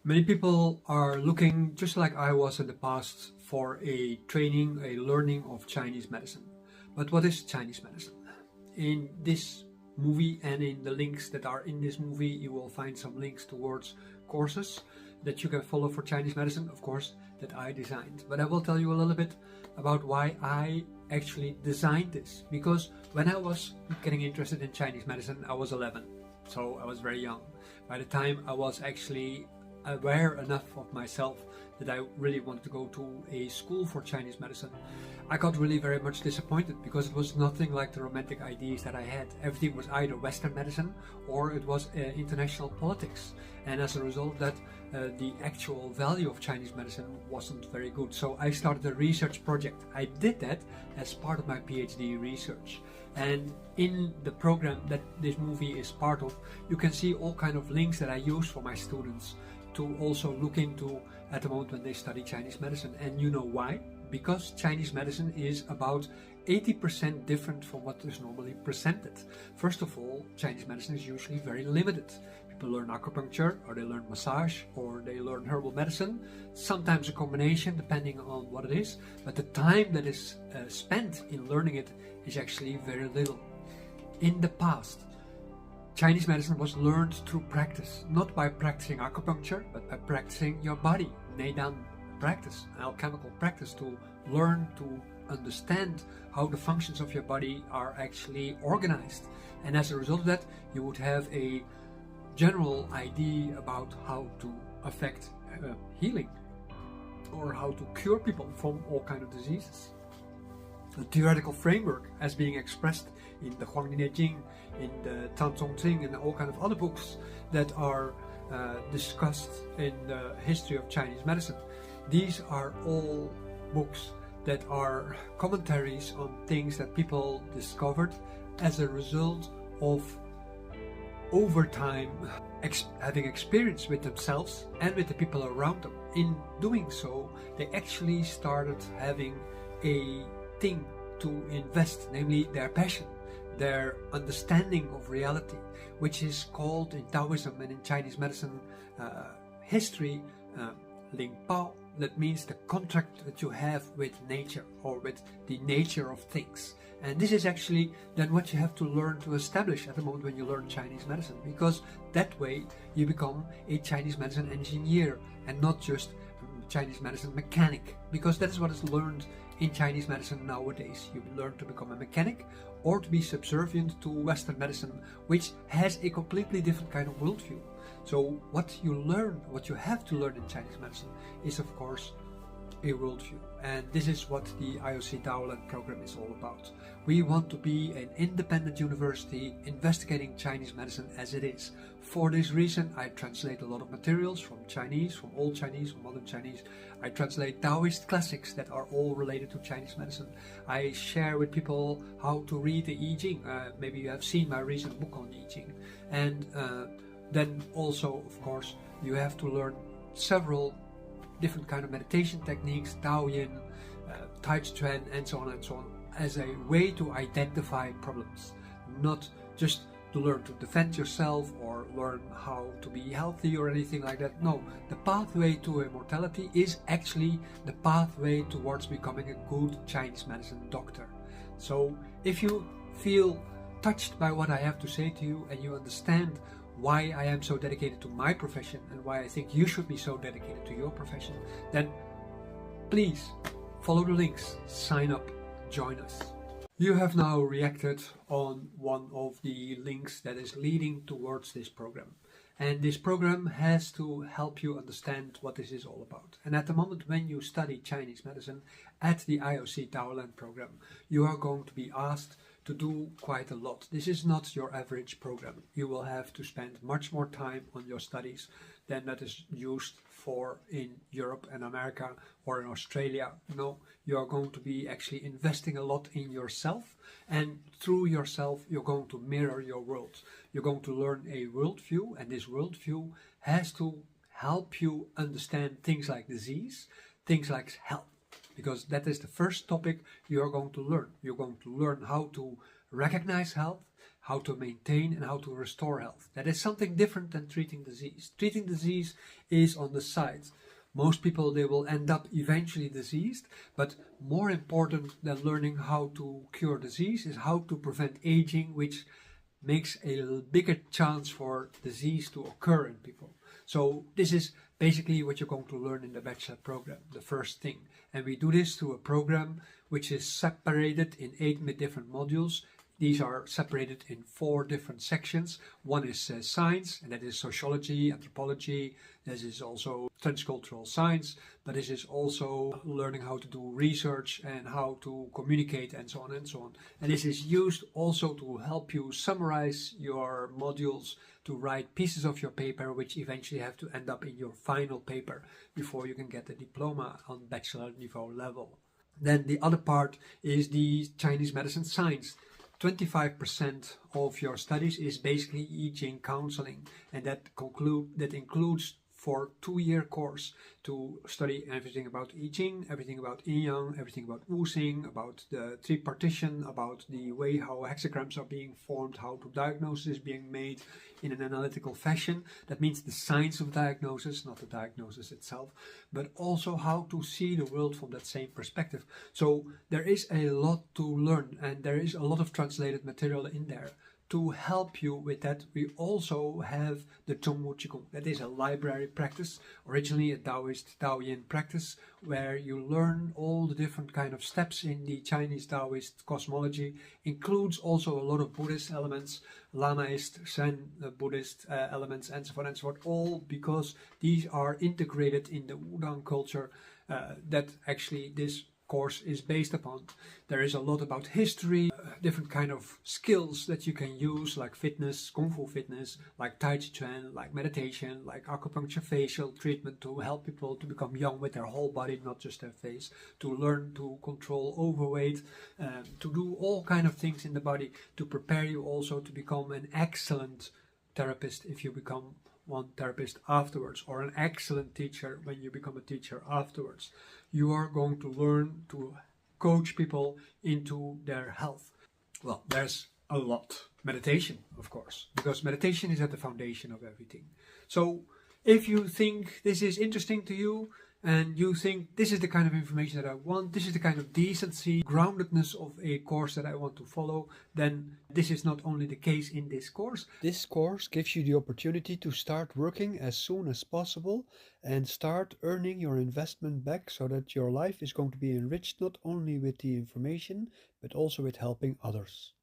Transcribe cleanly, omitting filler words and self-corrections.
Many people are looking, just like I was in the past, for a training, a learning of Chinese medicine. But what is Chinese medicine? In this movie and in the links that are in this movie, you will find some links towards courses that you can follow for Chinese medicine, of course, that I designed. But I will tell you a little bit about why I actually designed this. Because when I was getting interested in Chinese medicine, I was 11, so I was very young. By the time I was actually aware enough of myself that I really wanted to go to a school for Chinese medicine, I got really very much disappointed because it was nothing like the romantic ideas that I had. Everything was either Western medicine or it was international politics, and as a result of that, the actual value of Chinese medicine wasn't very good. So I started a research project. I did that as part of my PhD research, and in the program that this movie is part of, you can see all kind of links that I use for my students to also look into at the moment when they study Chinese medicine. And you know why? Because Chinese medicine is about 80% different from what is normally presented. First of all, Chinese medicine is usually very limited. People learn acupuncture, or they learn massage, or they learn herbal medicine, sometimes a combination depending on what it is, but the time that is spent in learning it is actually very little. In the past, Chinese medicine was learned through practice, not by practicing acupuncture, but by practicing your body. Neidan practice, alchemical practice, to learn to understand how the functions of your body are actually organized. And as a result of that, you would have a general idea about how to affect healing or how to cure people from all kinds of diseases. The theoretical framework as being expressed in the Huangdi Jing, in the Tan Zong Ting, and all kinds of other books that are discussed in the history of Chinese medicine. These are all books that are commentaries on things that people discovered as a result of over time having experience with themselves and with the people around them. In doing so, they actually started having a thing to invest, namely their passion, their understanding of reality, which is called in Taoism and in Chinese medicine history Ling Bao. That means the contract that you have with nature, or with the nature of things. And this is actually then what you have to learn to establish at the moment when you learn Chinese medicine, because that way you become a Chinese medicine engineer and not just Chinese medicine mechanic, because that is what is learned in Chinese medicine nowadays. You learn to become a mechanic or to be subservient to Western medicine, which has a completely different kind of worldview. So what you learn, what you have to learn in Chinese medicine is of course a worldview. And this is what the IOC Daoland program is all about. We want to be an independent university investigating Chinese medicine as it is. For this reason, I translate a lot of materials from Chinese, from Old Chinese, from Modern Chinese. I translate Taoist classics that are all related to Chinese medicine. I share with people how to read the I Ching. Maybe you have seen my recent book on I Ching. And then also, of course, you have to learn several different kind of meditation techniques, Taoyin, Tai Chi Chuan, and so on, as a way to identify problems, not just to learn to defend yourself or learn how to be healthy or anything like that. No, the pathway to immortality is actually the pathway towards becoming a good Chinese medicine doctor. So if you feel touched by what I have to say to you and you understand why I am so dedicated to my profession and why I think you should be so dedicated to your profession, then please follow the links, sign up, join us. You have now reacted on one of the links that is leading towards this program. And this program has to help you understand what this is all about. And at the moment when you study Chinese medicine at the IOC Daoland program, you are going to be asked to do quite a lot. This is not your average program. You will have to spend much more time on your studies than that is used for in Europe and America or in Australia. No, you are going to be actually investing a lot in yourself, and through yourself you're going to mirror your world. You're going to learn a worldview, and this worldview has to help you understand things like disease, things like health. Because that is the first topic you are going to learn. You're going to learn how to recognize health, how to maintain and how to restore health. That is something different than treating disease. Treating disease is on the side. Most people, they will end up eventually diseased, but more important than learning how to cure disease is how to prevent aging, which makes a bigger chance for disease to occur in people. So this is basically what you're going to learn in the bachelor program, the first thing. And we do this through a program which is separated in 8 different modules. These are separated in 4 different sections. One is science, and that is sociology, anthropology. This is also transcultural science, but this is also learning how to do research and how to communicate and so on and so on. And this is used also to help you summarize your modules, to write pieces of your paper which eventually have to end up in your final paper before you can get a diploma on bachelor niveau level. Then the other part is the Chinese medicine science. 25% of your studies is basically I Ching counseling, and that includes for 2-year course to study everything about I Ching, everything about Yin Yang, everything about Wu Xing, about the tripartition, about the way how hexagrams are being formed, how to diagnosis is being made in an analytical fashion. That means the science of diagnosis, not the diagnosis itself, but also how to see the world from that same perspective. So there is a lot to learn, and there is a lot of translated material in there. To help you with that, we also have the Zhongwu Qigong. That is a library practice, originally a Taoist Taoyin practice, where you learn all the different kind of steps in the Chinese Taoist cosmology. Includes also a lot of Buddhist elements, Lamaist, Zen Buddhist elements, and so on and so forth. All because these are integrated in the Wudang culture that actually this course is based upon. There is a lot about history, different kind of skills that you can use, like fitness, kung fu fitness, like tai chi chuan, like meditation, like acupuncture facial treatment to help people to become young with their whole body, not just their face, to learn to control overweight, to do all kind of things in the body to prepare you also to become an excellent therapist if you become one therapist afterwards, or an excellent teacher when you become a teacher afterwards. You are going to learn to coach people into their health. Well, there's a lot. Meditation, of course, because meditation is at the foundation of everything. So if you think this is interesting to you, and you think this is the kind of information that I want, this is the kind of decency, groundedness of a course that I want to follow, then this is not only the case in this course. This course gives you the opportunity to start working as soon as possible and start earning your investment back, so that your life is going to be enriched not only with the information, but also with helping others.